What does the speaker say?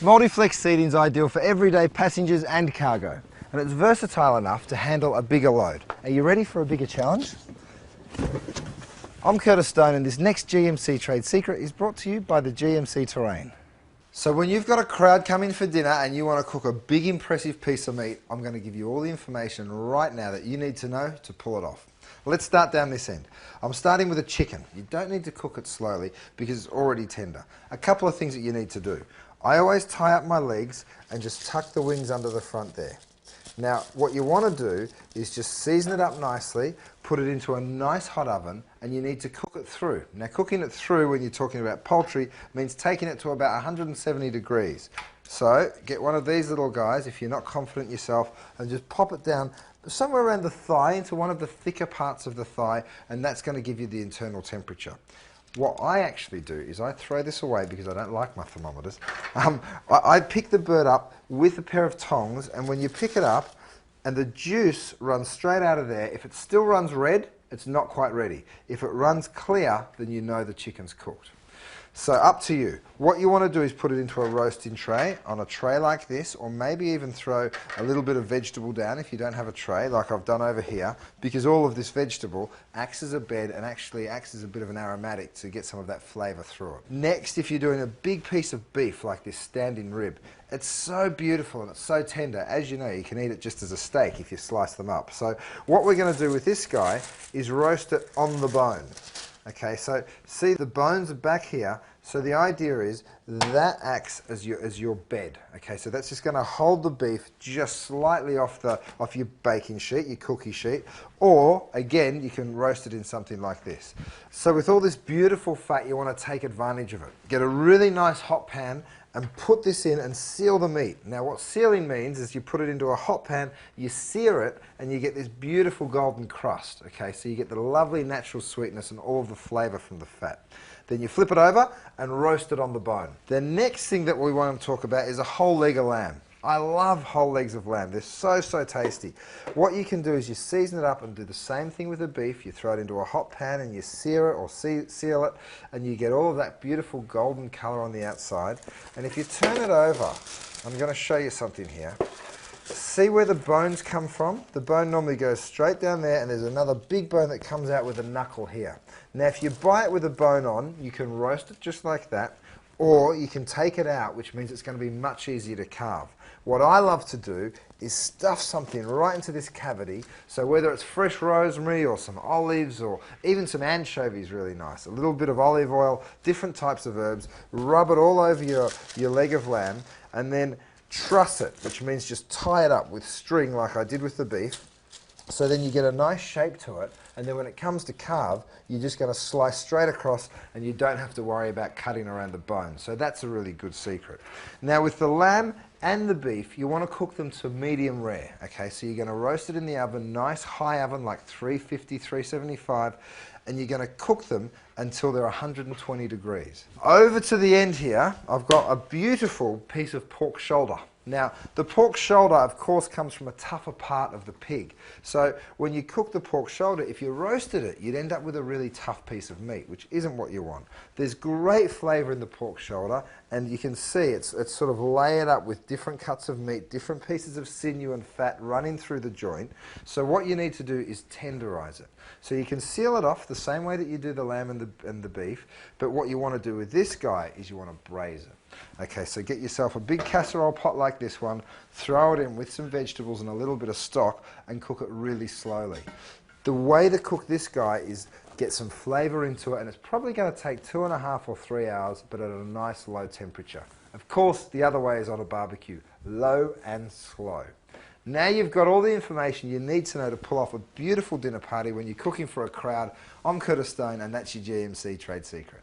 Multi-flex seating is ideal for everyday passengers and cargo, and it's versatile enough to handle a bigger load. Are you ready for a bigger challenge? I'm Curtis Stone, and this next GMC Trade Secret is brought to you by the GMC Terrain. So when you've got a crowd coming for dinner and you want to cook a big impressive piece of meat, I'm going to give you all the information right now that you need to know to pull it off. Let's start down this end. I'm starting with a chicken. You don't need to cook it slowly because it's already tender. A couple of things that you need to do. I always tie up my legs and just tuck the wings under the front there. Now, what you want to do is just season it up nicely, put it into a nice hot oven, and you need to cook it through. Now, cooking it through when you're talking about poultry means taking it to about 170 degrees. So, get one of these little guys, if you're not confident yourself, and just pop it down somewhere around the thigh, into one of the thicker parts of the thigh, and that's going to give you the internal temperature. What I actually do is I throw this away because I don't like my thermometers. I pick the bird up with a pair of tongs, and when you pick it up and the juice runs straight out of there, if it still runs red, it's not quite ready. If it runs clear, then you know the chicken's cooked. So up to you. What you want to do is put it into a roasting tray, on a tray like this, or maybe even throw a little bit of vegetable down if you don't have a tray, like I've done over here, because all of this vegetable acts as a bed and actually acts as a bit of an aromatic to get some of that flavour through it. Next, if you're doing a big piece of beef like this standing rib, it's so beautiful and it's so tender. As you know, you can eat it just as a steak if you slice them up. So what we're going to do with this guy is roast it on the bone. Okay, so see the bones are back here, so the idea is that acts as your bed. Okay, so that's just going to hold the beef just slightly off your baking sheet, your cookie sheet, or again you can roast it in something like this. So with all this beautiful fat, you want to take advantage of it. Get a really nice hot pan and put this in and seal the meat. Now what sealing means is you put it into a hot pan, you sear it, and you get this beautiful golden crust. Okay, so you get the lovely natural sweetness and all of the flavour from the fat. Then you flip it over and roast it on the bone. The next thing that we want to talk about is a whole leg of lamb. I love whole legs of lamb. They're so, so tasty. What you can do is you season it up and do the same thing with the beef. You throw it into a hot pan and you sear it or seal it, and you get all of that beautiful golden colour on the outside. And if you turn it over, I'm going to show you something here. See where the bones come from? The bone normally goes straight down there, and there's another big bone that comes out with a knuckle here. Now if you buy it with a bone on, you can roast it just like that, or you can take it out, which means it's going to be much easier to carve. What I love to do is stuff something right into this cavity, so whether it's fresh rosemary or some olives or even some anchovies, really nice, a little bit of olive oil, different types of herbs, rub it all over your leg of lamb, and then truss it, which means just tie it up with string like I did with the beef. So then you get a nice shape to it, and then when it comes to carve, you're just going to slice straight across and you don't have to worry about cutting around the bone. So that's a really good secret. Now with the lamb and the beef, you want to cook them to medium rare. Okay, so you're going to roast it in the oven, nice high oven like 350, 375, and you're going to cook them until they're 120 degrees. Over to the end here, I've got a beautiful piece of pork shoulder. Now, the pork shoulder, of course, comes from a tougher part of the pig. So when you cook the pork shoulder, if you roasted it, you'd end up with a really tough piece of meat, which isn't what you want. There's great flavour in the pork shoulder, and you can see it's sort of layered up with different cuts of meat, different pieces of sinew and fat running through the joint. So what you need to do is tenderise it. So you can seal it off the same way that you do the lamb and the beef, but what you want to do with this guy is you want to braise it. Okay, so get yourself a big casserole pot like this one, throw it in with some vegetables and a little bit of stock, and cook it really slowly. The way to cook this guy is get some flavour into it, and it's probably going to take 2.5 or 3 hours, but at a nice low temperature. Of course, the other way is on a barbecue, low and slow. Now you've got all the information you need to know to pull off a beautiful dinner party when you're cooking for a crowd. I'm Curtis Stone, and that's your GMC Trade Secret.